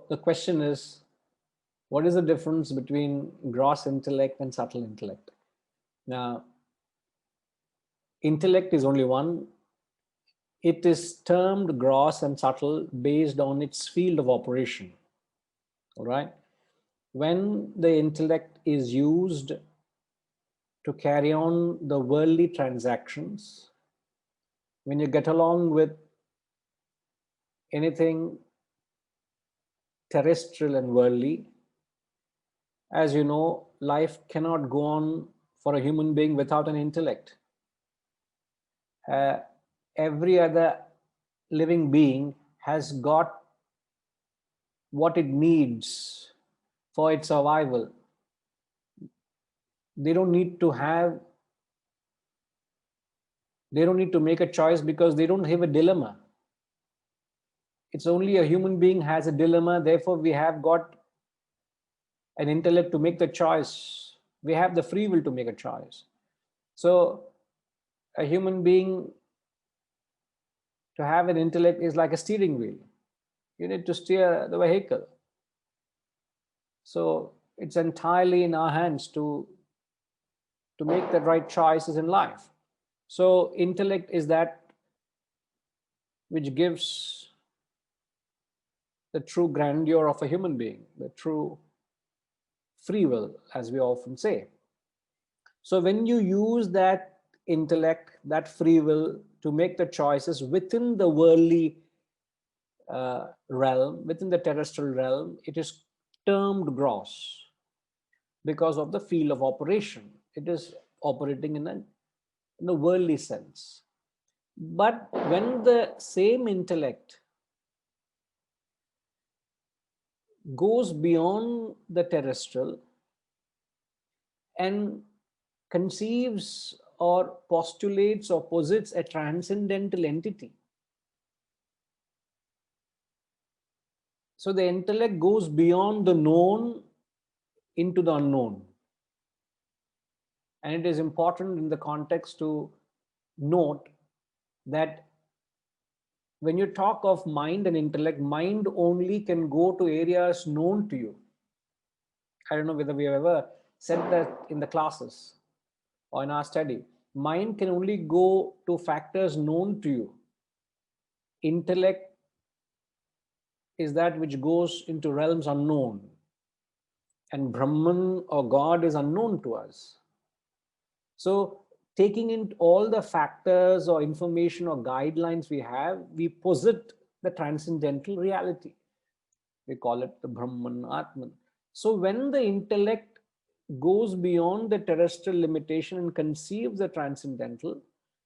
the question is, what is the difference between gross intellect and subtle intellect? Now, intellect is only one. It is termed gross and subtle based on its field of operation. All right. When the intellect is used to carry on the worldly transactions, when you get along with anything terrestrial and worldly, as you know, life cannot go on for a human being without an intellect. Every other living being has got what it needs for its survival. They don't need to make a choice because they don't have a dilemma. It's only a human being has a dilemma. Therefore, we have got an intellect to make the choice. We have the free will to make a choice. So a human being, to have an intellect, is like a steering wheel. You need to steer the vehicle. So it's entirely in our hands to make the right choices in life. So intellect is that which gives the true grandeur of a human being, the true free will, as we often say. So when you use that intellect, that free will, to make the choices within the worldly realm, within the terrestrial realm, it is termed gross because of the field of operation. It is operating in a worldly sense. But when the same intellect goes beyond the terrestrial and conceives or postulates or posits a transcendental entity, so the intellect goes beyond the known into the unknown. And it is important in the context to note that when you talk of mind and intellect, mind only can go to areas known to you. I don't know whether we have ever said that in the classes or in our study. Mind can only go to factors known to you. Intellect is that which goes into realms unknown. And Brahman or God is unknown to us. So taking in all the factors or information or guidelines we have, we posit the transcendental reality. We call it the Brahman, Atman. So when the intellect goes beyond the terrestrial limitation and conceives the transcendental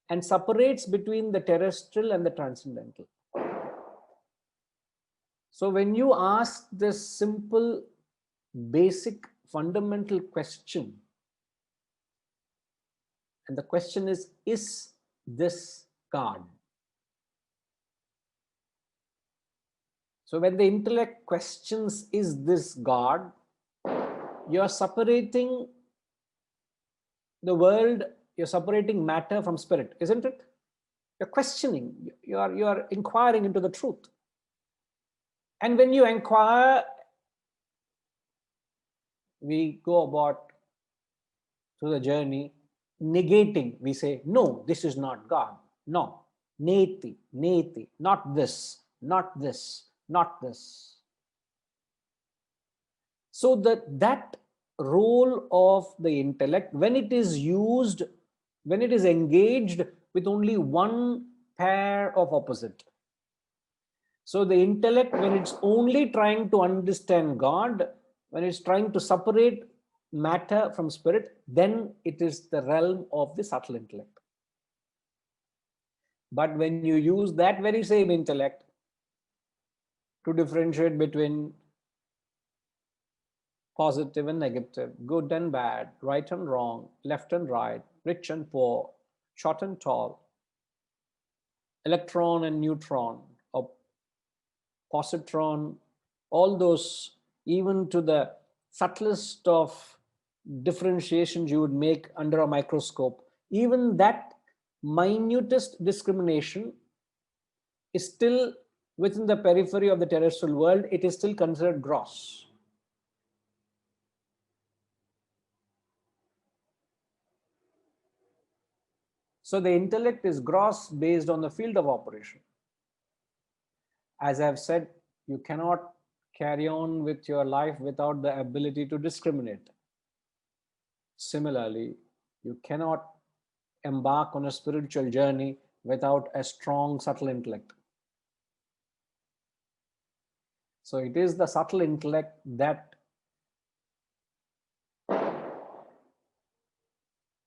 and separates between the terrestrial and the transcendental. So when you ask this simple, basic, fundamental question, and the question is this God? So when the intellect questions, is this God? You're separating the world, you're separating matter from spirit, isn't it? You're questioning, you're inquiring into the truth. And when you inquire, we go about through the journey negating. We say, no, this is not God. No, neti, not this, not this, not this. So that role of the intellect, when it is used, when it is engaged with only one pair of opposite. So the intellect, when it's only trying to understand God, when it's trying to separate matter from spirit, then it is the realm of the subtle intellect. But when you use that very same intellect to differentiate between positive and negative, good and bad, right and wrong, left and right, rich and poor, short and tall, electron and neutron, or positron, all those, even to the subtlest of differentiations you would make under a microscope, even that minutest discrimination is still within the periphery of the terrestrial world, it is still considered gross. So the intellect is gross based on the field of operation. As I've said, you cannot carry on with your life without the ability to discriminate. Similarly, you cannot embark on a spiritual journey without a strong, subtle intellect. So it is the subtle intellect that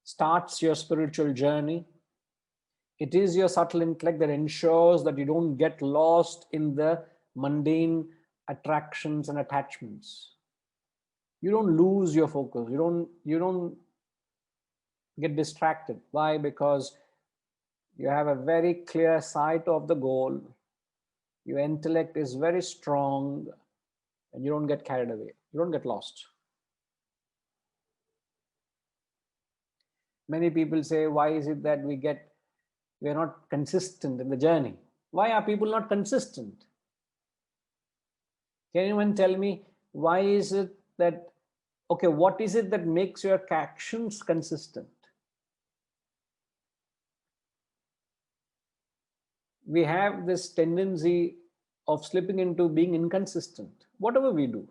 starts your spiritual journey. It is your subtle intellect that ensures that you don't get lost in the mundane attractions and attachments. You don't lose your focus. You don't get distracted. Why? Because you have a very clear sight of the goal. Your intellect is very strong, and you don't get carried away. You don't get lost. Many people say, why is it that we are not consistent in the journey? Why are people not consistent? Can anyone tell me why is it that, okay, what is it that makes your actions consistent? We have this tendency of slipping into being inconsistent, whatever we do.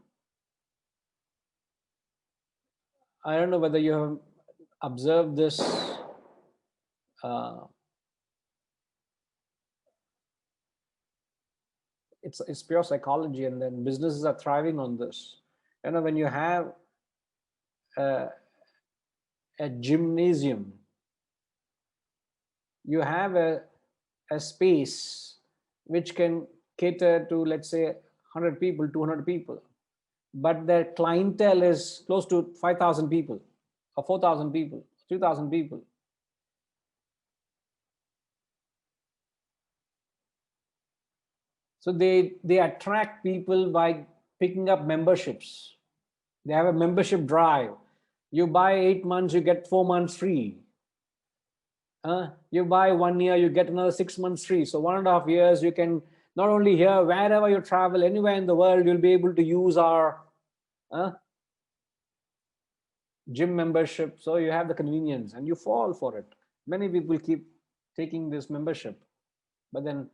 I don't know whether you have observed this. It's pure psychology, and then businesses are thriving on this. You know, when you have a gymnasium, you have a space which can cater to, let's say, 100 people, 200 people, but their clientele is close to 5,000 people or 4,000 people, 3,000 people. So they attract people by picking up memberships. They have a membership drive. You buy 8 months, you get 4 months free. You buy 1 year, you get another 6 months free. So 1.5 years, you can not only here, wherever you travel, anywhere in the world, you'll be able to use our gym membership. So you have the convenience and you fall for it. Many people keep taking this membership, but then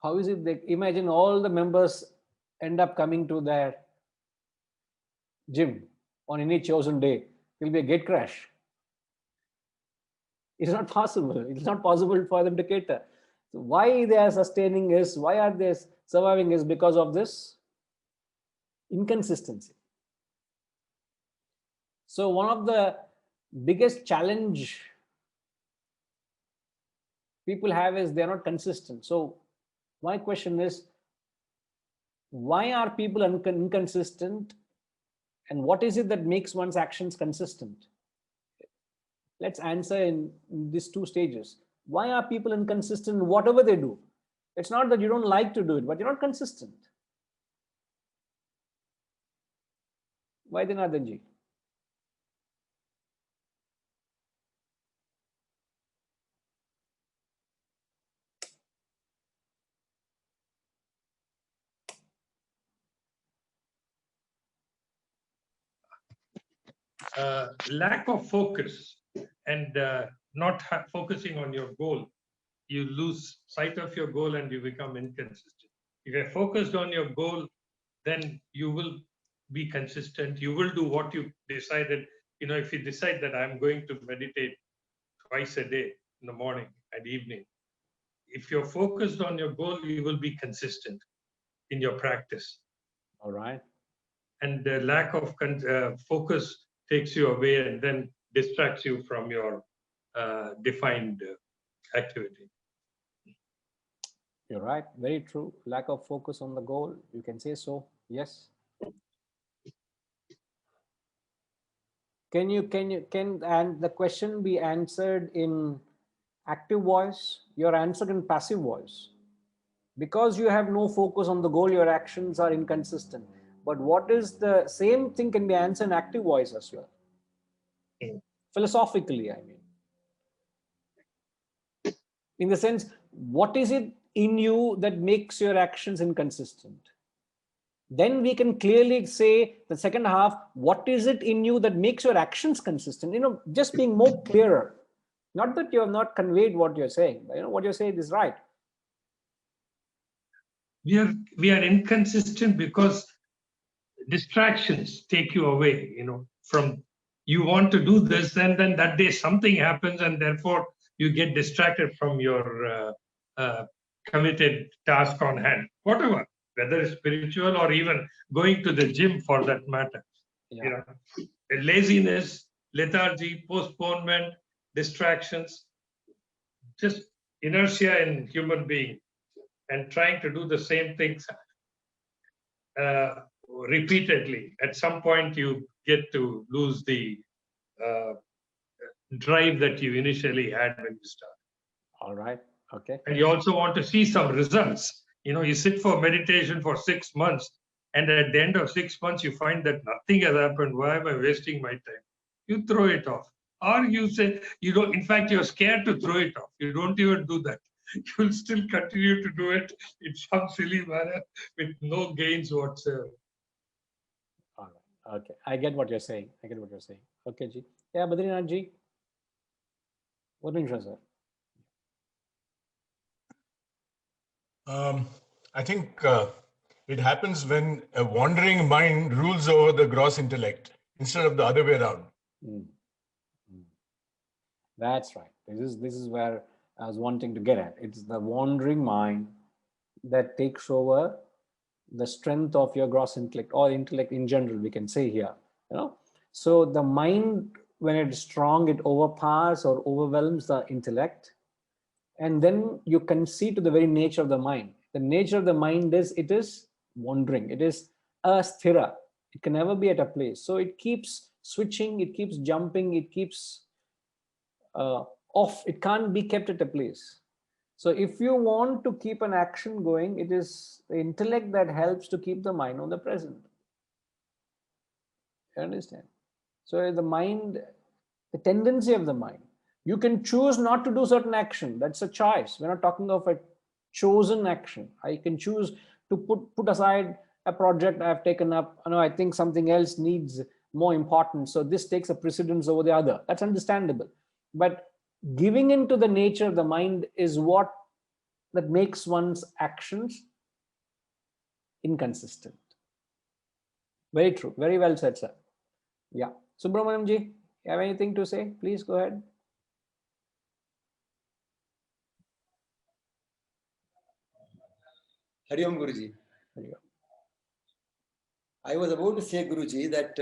how is it that imagine all the members end up coming to their gym on any chosen day? It will be a gate crash. It's not possible. It's not possible for them to cater. So why they are sustaining is, why are they surviving is because of this inconsistency. So one of the biggest challenge people have is they're not consistent. So my question is, why are people inconsistent, and what is it that makes one's actions consistent? Let's answer in these two stages. Why are people inconsistent in whatever they do? It's not that you don't like to do it, but you're not consistent. Why then, Adanji? Lack of focus and not focusing on your goal. You lose sight of your goal and you become inconsistent. If you're focused on your goal, then you will be consistent. You will do what you decided. You know, if you decide that I'm going to meditate twice a day, in the morning and evening, if you're focused on your goal, you will be consistent in your practice. All right. And the lack of focus takes you away and then distracts you from your defined activity. You're right. Very true. Lack of focus on the goal. You can say so. Yes. Can and the question be answered in active voice? You're answered in passive voice. Because you have no focus on the goal, your actions are inconsistent. But what is the same thing can be answered in active voice as well? Philosophically, I mean. In the sense, what is it in you that makes your actions inconsistent? Then we can clearly say the second half, what is it in you that makes your actions consistent? Just being more clearer. Not that you have not conveyed what you're saying, but what you're saying is right. We are inconsistent because distractions take you away, from you want to do this, and then that day something happens, and therefore you get distracted from your committed task on hand, whatever, whether it's spiritual or even going to the gym for that matter. Yeah. Laziness, lethargy, postponement, distractions, just inertia in human being, and trying to do the same things repeatedly. At some point, you get to lose the drive that you initially had when you started. All right. Okay. And you also want to see some results. You sit for meditation for 6 months, and at the end of 6 months, you find that nothing has happened. Why am I wasting my time? You throw it off. Or you say, you don't, in fact, you're scared to throw it off. You don't even do that. You'll still continue to do it in some silly manner with no gains whatsoever. All right. Okay. I get what you're saying. Okay, Ji. Yeah, Badrinath Ji. What means, sir? I think it happens when a wandering mind rules over the gross intellect instead of the other way around. That's right. This is where I was wanting to get at. It's the wandering mind that takes over the strength of your gross intellect, or intellect in general, we can say here. So the mind, when it's strong, it overpowers or overwhelms the intellect. And then you can see to the very nature of the mind. The nature of the mind is, it is wandering. It is asthira. It can never be at a place. So it keeps switching, it keeps jumping, it keeps off. It can't be kept at a place. So if you want to keep an action going, it is the intellect that helps to keep the mind on the present. You understand? So the mind, the tendency of the mind, you can choose not to do certain action. That's a choice. We're not talking of a chosen action. I can choose to put aside a project I've taken up. I think something else needs more importance. So this takes a precedence over the other. That's understandable. But giving into the nature of the mind is what that makes one's actions inconsistent. Very true. Very well said, sir. Yeah. Subramaniam ji, you have anything to say? Please go ahead. Hari Om Guruji. I was about to say, Guruji, that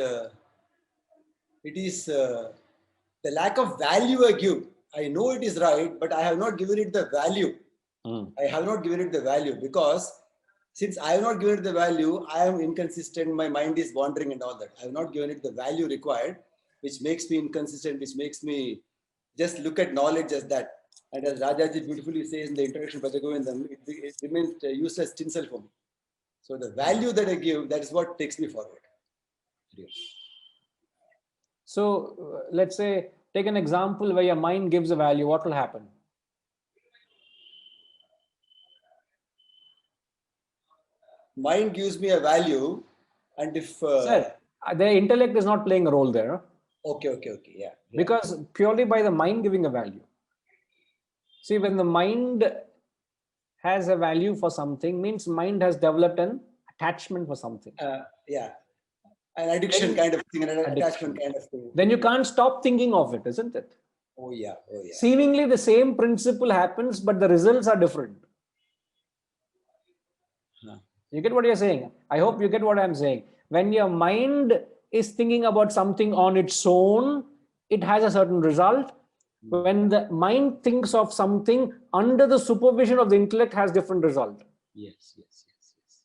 it is the lack of value I give. I know it is right, but I have not given it the value. I have not given it the value because since I have not given it the value, I am inconsistent. My mind is wandering and all that. I have not given it the value required, which makes me inconsistent, which makes me just look at knowledge as that. And as Rajaji beautifully says in the introduction, Bhajagovindam, it remains useless tinsel for me. So the value that I give, that is what takes me forward. So let's say, take an example where your mind gives a value. What will happen? Mind gives me a value, and if Sir, the intellect is not playing a role there. Okay, yeah. Because purely by the mind giving a value. See, when the mind has a value for something, means mind has developed an attachment for something. Yeah, an addiction kind of thing, an attachment kind of thing. Then you can't stop thinking of it, isn't it? Oh yeah. Seemingly the same principle happens, but the results are different. You get what you're saying? I hope you get what I'm saying. When your mind is thinking about something on its own, it has a certain result. When the mind thinks of something under the supervision of the intellect, has different result. Yes.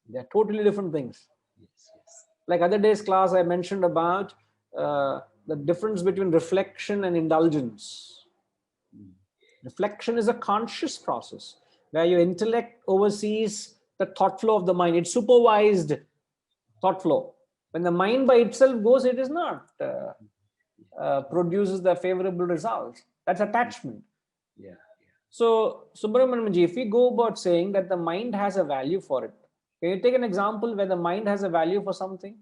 They're totally different things. Yes. Like other day's class, I mentioned about the difference between reflection and indulgence. Reflection is a conscious process where your intellect oversees the thought flow of the mind. It's supervised thought flow. When the mind by itself goes, it is not produces the favorable results. That's attachment. Yeah. So, Subramanianji, if we go about saying that the mind has a value for it, can you take an example where the mind has a value for something?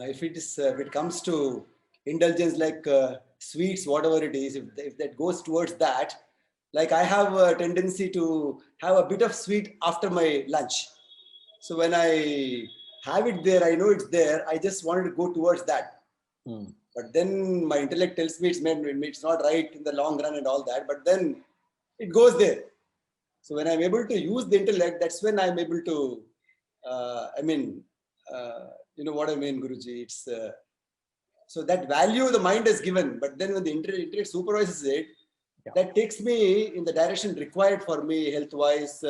If it comes to indulgence like sweets, whatever it is, if that goes towards that, like I have a tendency to have a bit of sweet after my lunch. So when I have it there, I know it's there. I just wanted to go towards that. But then my intellect tells me it's not right in the long run and all that. But then it goes there. So when I'm able to use the intellect, that's when I'm able to, you know what I mean, Guruji. It's so that value the mind is given, but then when the intellect supervises it, that takes me in the direction required for me, health-wise,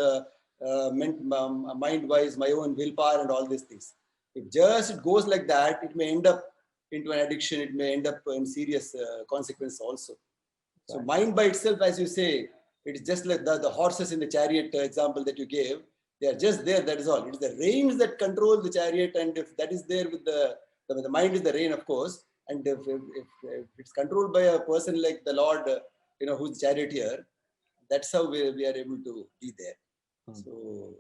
mind-wise, my own willpower, and all these things. If just it goes like that, it may end up into an addiction. It may end up in serious consequence also. So mind by itself, as you say, it's just like the horses in the chariot example that you gave. They are just there. That is all. It is the reins that control the chariot, and if that is there with the mind is the rein, of course. And if it's controlled by a person like the Lord, who's charioteer, that's how we are able to be there. So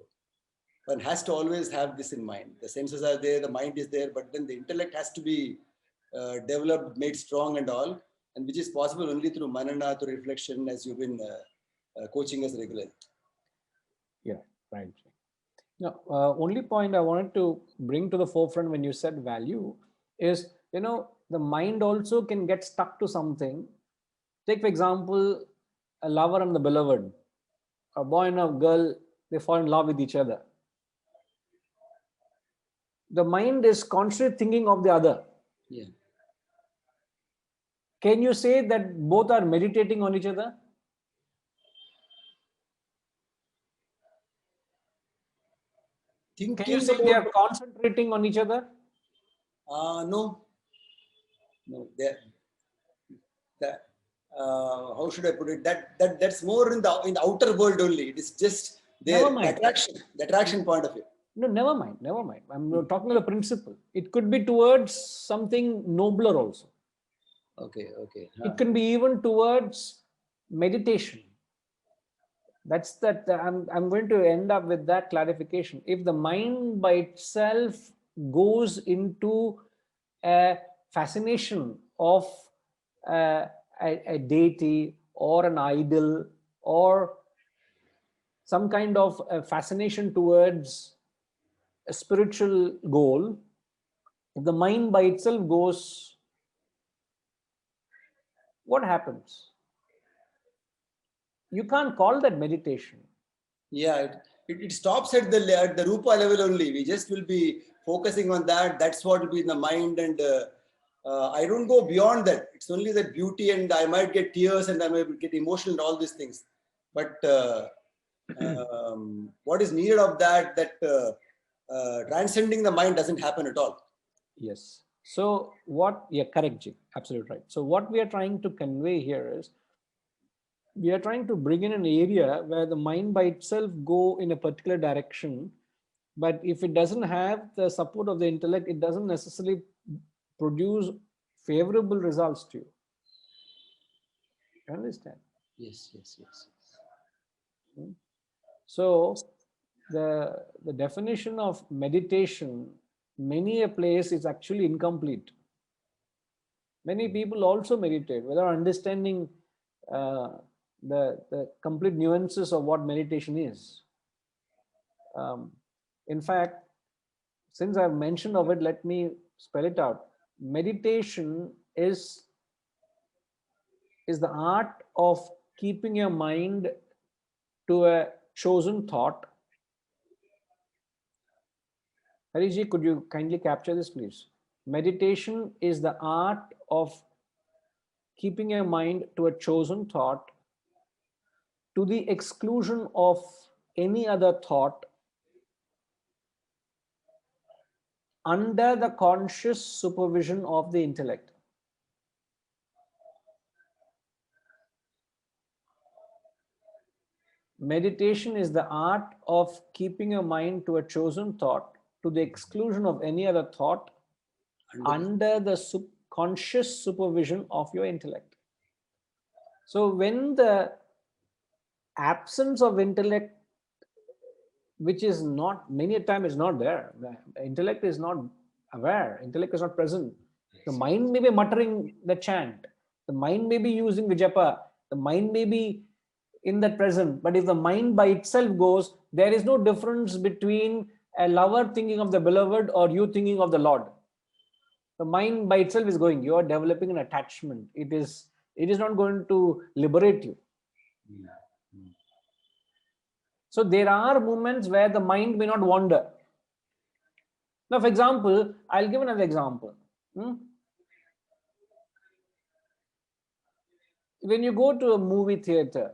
one has to always have this in mind. The senses are there, the mind is there, but then the intellect has to be developed, made strong and all, and which is possible only through manana, through reflection, as you've been coaching us regularly. Yeah, right. Now, only point I wanted to bring to the forefront when you said value is, the mind also can get stuck to something. Take, for example, a lover and the beloved, a boy and a girl, they fall in love with each other. The mind is constantly thinking of the other. Yeah. Can you say that both are meditating on each other? Can you say they are concentrating on each other? No. How should I put it? That's more in the outer world only. It is just there. Never mind. The attraction point of view. No, never mind. I'm talking about the principle. It could be towards something nobler also. Okay. It can be even towards meditation. I'm going to end up with that clarification. If the mind by itself goes into a fascination of a deity or an idol or some kind of a fascination towards a spiritual goal, if the mind by itself goes, what happens? You can't call that meditation. Yeah, it stops at the rupa level only. We just will be focusing on that. That's what will be in the mind, and I don't go beyond that. It's only that beauty, and I might get tears, and I might get emotional, and all these things. But what is needed of that transcending the mind doesn't happen at all. Yes. So correct, Ji. Absolutely right. So what we are trying to convey here is, we are trying to bring in an area where the mind by itself go in a particular direction, but if it doesn't have the support of the intellect, it doesn't necessarily produce favorable results to you. You understand? Yes. So the definition of meditation, many a place is actually incomplete. Many people also meditate without understanding the complete nuances of what meditation is. In fact, since I've mentioned of it, let me spell it out. Meditation is the art of keeping your mind to a chosen thought. Hariji, could you kindly capture this, please? Meditation is the art of keeping your mind to a chosen thought to the exclusion of any other thought under the conscious supervision of the intellect. Meditation is the art of keeping your mind to a chosen thought to the exclusion of any other thought under the conscious supervision of your intellect. So when the absence of intellect, which is not, many a time is not there, the intellect is not aware, intellect is not present. The mind may be muttering the chant, the mind may be using the japa, the mind may be in that present, but if the mind by itself goes, there is no difference between a lover thinking of the beloved or you thinking of the Lord. The mind by itself is going, you are developing an attachment. It is not going to liberate you. So there are moments where the mind may not wander. Now, for example, I'll give another example. When you go to a movie theater,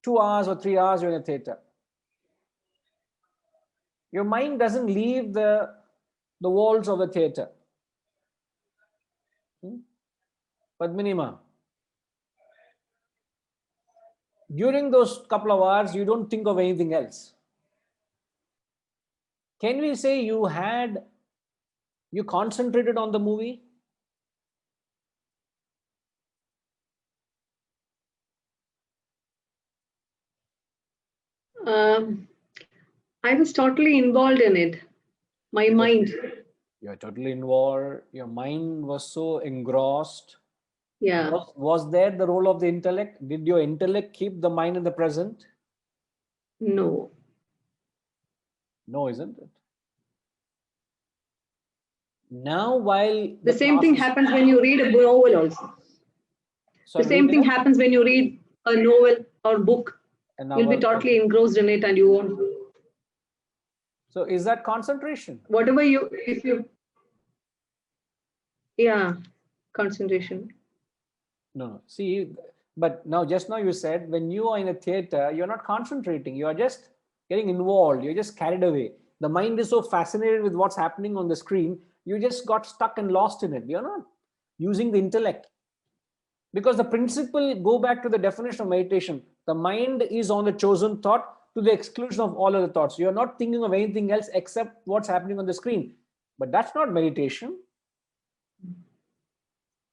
2 hours or 3 hours you're in a theater, your mind doesn't leave the walls of the theater. Padmanima, during those couple of hours, you don't think of anything else. Can we say you concentrated on the movie? I was totally involved in it. My mind. You're totally involved. Your mind was so engrossed. Yeah. Was there the role of the intellect? Did your intellect keep the mind in the present? No. No, isn't it? Now, while the same thing happens when you read a novel also. So the same thing happens when you read a novel or book. You'll be totally engrossed in it and you won't. So is that concentration? Whatever if you, yeah, concentration. No. See, but now just now you said when you are in a theater, you're not concentrating. You are just getting involved. You're just carried away. The mind is so fascinated with what's happening on the screen. You just got stuck and lost in it. You're not using the intellect. Because the principle, go back to the definition of meditation. The mind is on the chosen thought to the exclusion of all other thoughts. You're not thinking of anything else except what's happening on the screen. But that's not meditation.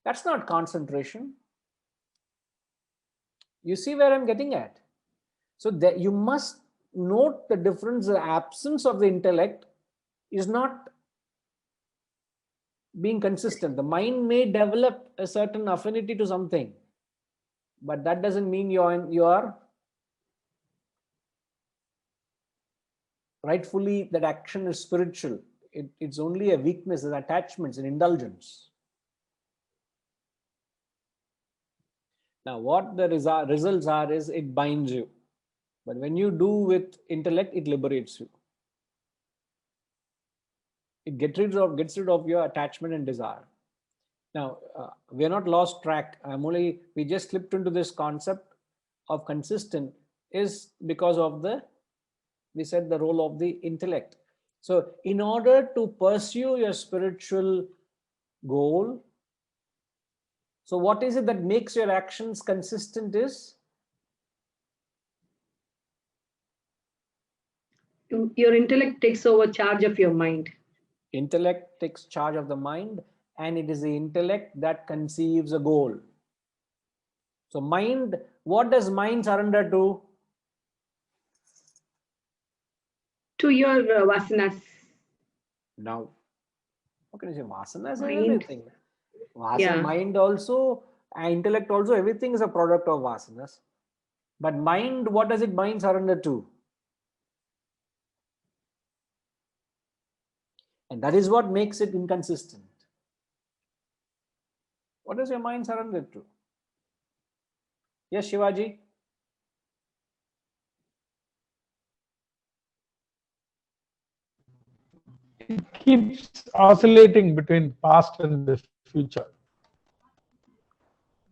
That's not concentration. You see where I'm getting at? So that you must note the difference. The absence of the intellect is not being consistent. The mind may develop a certain affinity to something, but that doesn't mean you are rightfully, that action is spiritual. It's only a weakness, an attachment, an indulgence. Now, what the results are is it binds you. But when you do with intellect, it liberates you. It gets rid of your attachment and desire. Now, we are not lost track. We just slipped into this concept of consistent is because of we said the role of the intellect. So in order to pursue your spiritual goal, so what is it that makes your actions consistent is? Your intellect takes over charge of your mind. Intellect takes charge of the mind, and it is the intellect that conceives a goal. So mind, what does mind surrender to? To your vasanas. Now, how can you say vasanas are everything? Yeah. Mind also, intellect also, everything is a product of vasanas. But mind, what does it mind surrender to? And that is what makes it inconsistent. What does your mind surrender to? Yes, Shivaji? It keeps oscillating between past and the future.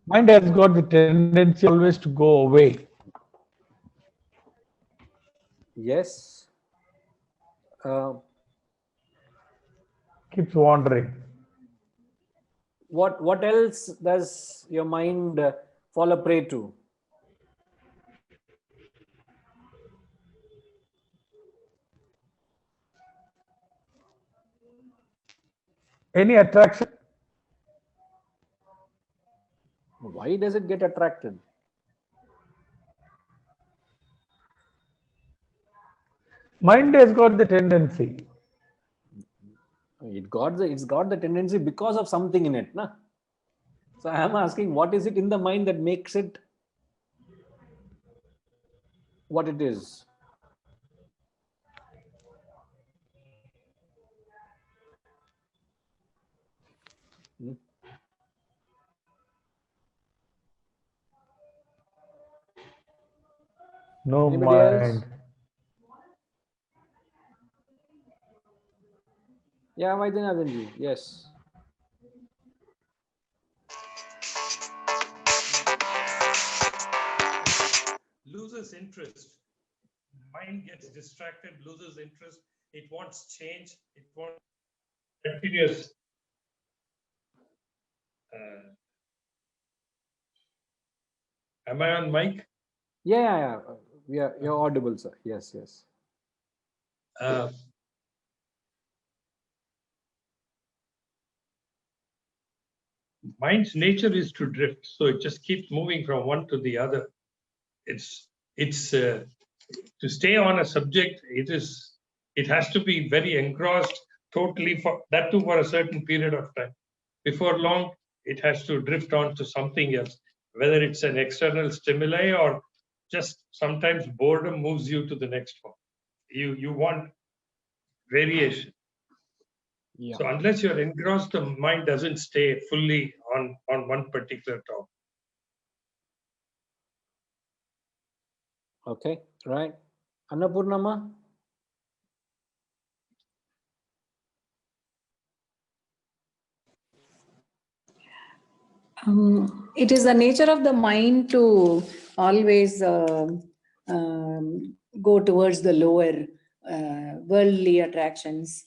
Mind has got the tendency always to go away. Yes. Keeps wandering. What else does your mind fall a prey to? Any attraction? why does it get attracted? Mind has got the tendency. It's got the tendency because of something in it, na? So I am asking, what is it in the mind that makes it what it is? No Anybody else? mind. Yeah, Vaidyanathanji, yes. Loses interest. Mind gets distracted, loses interest. It wants change. It wants continuous. Am I on mic? Yeah. You're audible, sir. Yes. Mind's nature is to drift, so it just keeps moving from one to the other. It's to stay on a subject. It has to be very engrossed totally, for that too for a certain period of time. Before long, it has to drift on to something else, whether it's an external stimuli or just sometimes boredom moves you to the next one. You want variation. Yeah. So unless you're engrossed, the mind doesn't stay fully on one particular topic. Okay, right. Annapurnama? It is the nature of the mind to always go towards the lower worldly attractions.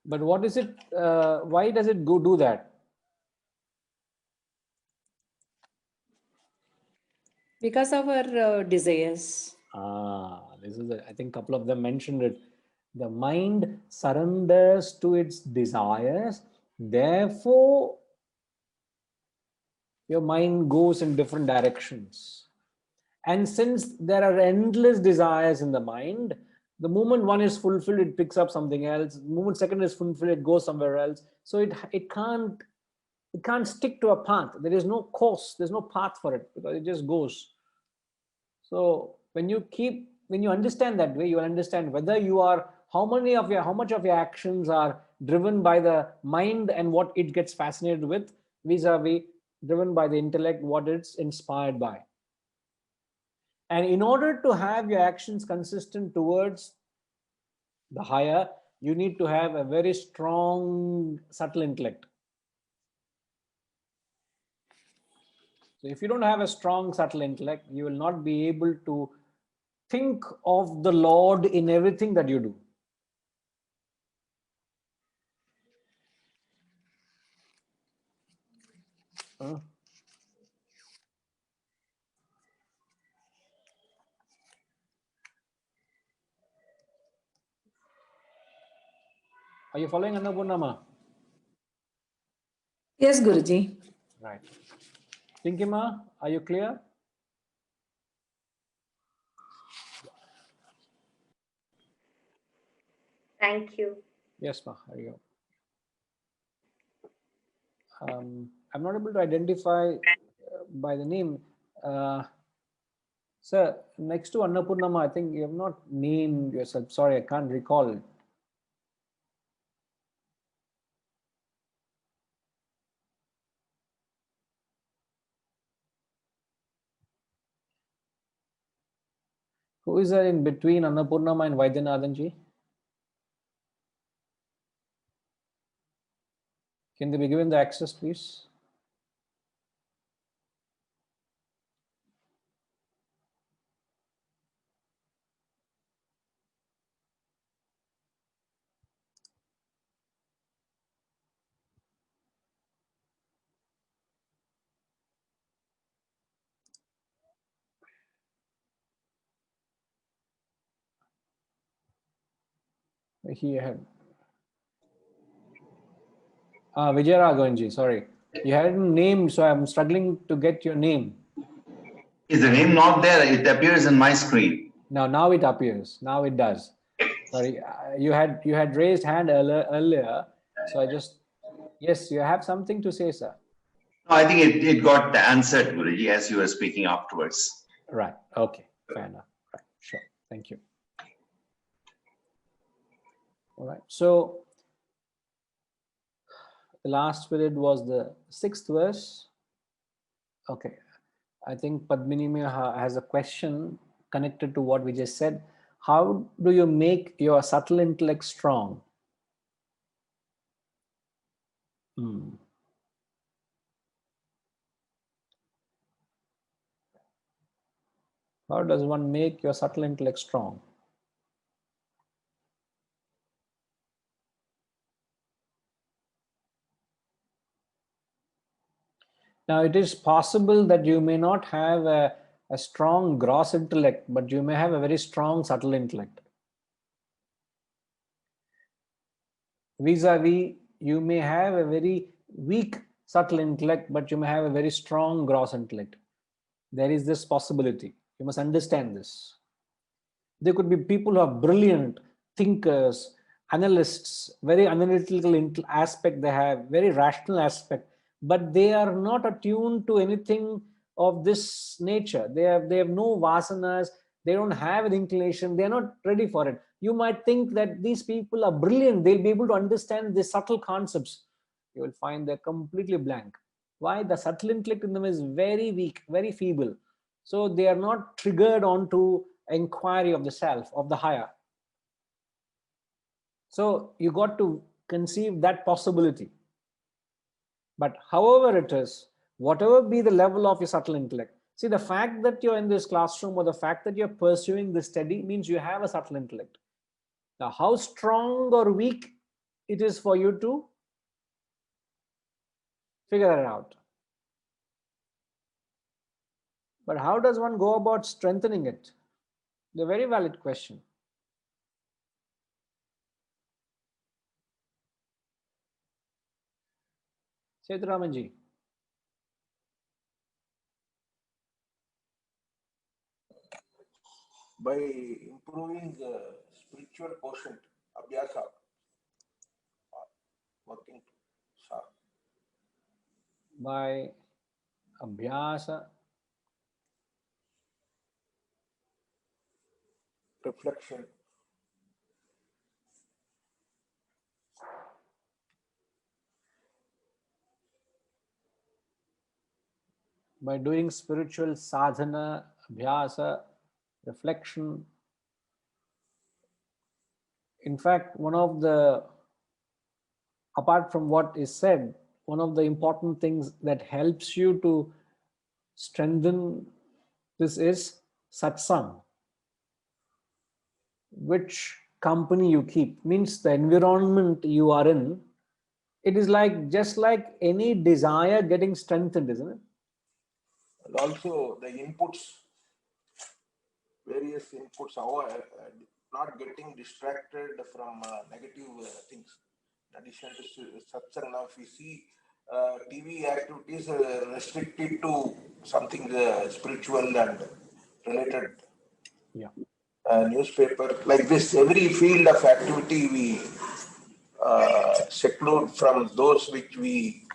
But what is it? Why does it go do that? Because of our desires. This is, I think, a couple of them mentioned it. The mind surrenders to its desires. Therefore, your mind goes in different directions. And since there are endless desires in the mind, the moment one is fulfilled, it picks up something else. The moment second is fulfilled, it goes somewhere else. So it can't stick to a path. There is no course. There's no path for it because it just goes. So when you understand that way, you will understand whether you are how much of your actions are driven by the mind and what it gets fascinated with, vis-a-vis driven by the intellect, what it's inspired by. And in order to have your actions consistent towards the higher, you need to have a very strong, subtle intellect. So if you don't have a strong, subtle intellect, you will not be able to think of the Lord in everything that you do. Are you following, Annapurnama? Yes, Guruji. Right. Tinkima, are you clear? Thank you. Yes, ma. Here you go. I'm not able to identify by the name. Sir, next to Annapurnama, I think you have not named yourself. Sorry, I can't recall. Who is there in between Annapurnama and Vaidyanathanji? Can they be given the access, please? He had. Vijayaraghavanji, sorry. You had a name, so I'm struggling to get your name. Is the name not there? It appears in my screen. Now it appears. Now it does. Sorry, you had raised hand earlier, so I just, yes, you have something to say, sir. No, I think it got answered, Guruji, as you were speaking afterwards. Right. Okay. Fair enough. Right. Sure. Thank you. All right. So the last period was the 6th verse. Okay. I think Padmini has a question connected to what we just said. How do you make your subtle intellect strong? How does one make your subtle intellect strong? Now, it is possible that you may not have a strong gross intellect, but you may have a very strong subtle intellect. Vis-a-vis, you may have a very weak subtle intellect, but you may have a very strong gross intellect. There is this possibility. You must understand this. There could be people who are brilliant thinkers, analysts, very analytical aspect they have, very rational aspect, but they are not attuned to anything of this nature. They have no vasanas, they don't have an inclination, they're not ready for it. You might think that these people are brilliant, they'll be able to understand the subtle concepts. You will find they're completely blank. Why? The subtle intellect in them is very weak, very feeble. So they are not triggered onto inquiry of the self, of the higher. So you got to conceive that possibility. But however it is, whatever be the level of your subtle intellect, see, the fact that you're in this classroom or the fact that you're pursuing this study means you have a subtle intellect. Now, how strong or weak it is for you to figure it out. But how does one go about strengthening it? The very valid question. Seturamanji. By improving the spiritual quotient, abhyasa, working sharp. By abhyasa, reflection, by doing spiritual sadhana, abhyasa, reflection. In fact, apart from what is said, one of the important things that helps you to strengthen this is satsang. Which company you keep means the environment you are in. It is just like any desire getting strengthened, isn't it? and also the inputs, various inputs, not getting distracted from negative things. In addition to satsang, now if we see TV activities restricted to something spiritual and related. Yeah. Newspaper, like this, every field of activity we seclude from those which we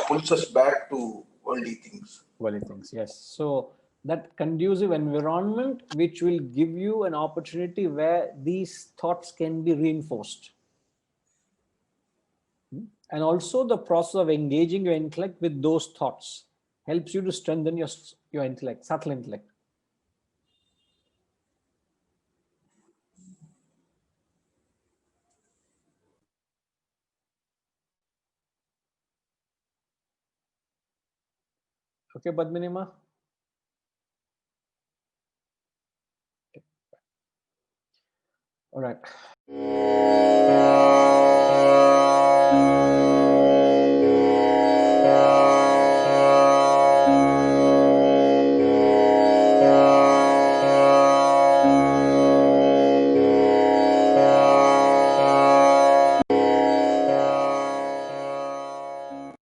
pulls us back to worldly things. Worldly things, yes. So that conducive environment which will give you an opportunity where these thoughts can be reinforced. And also the process of engaging your intellect with those thoughts helps you to strengthen your intellect, subtle intellect. Okay, Padminima? Okay. All right.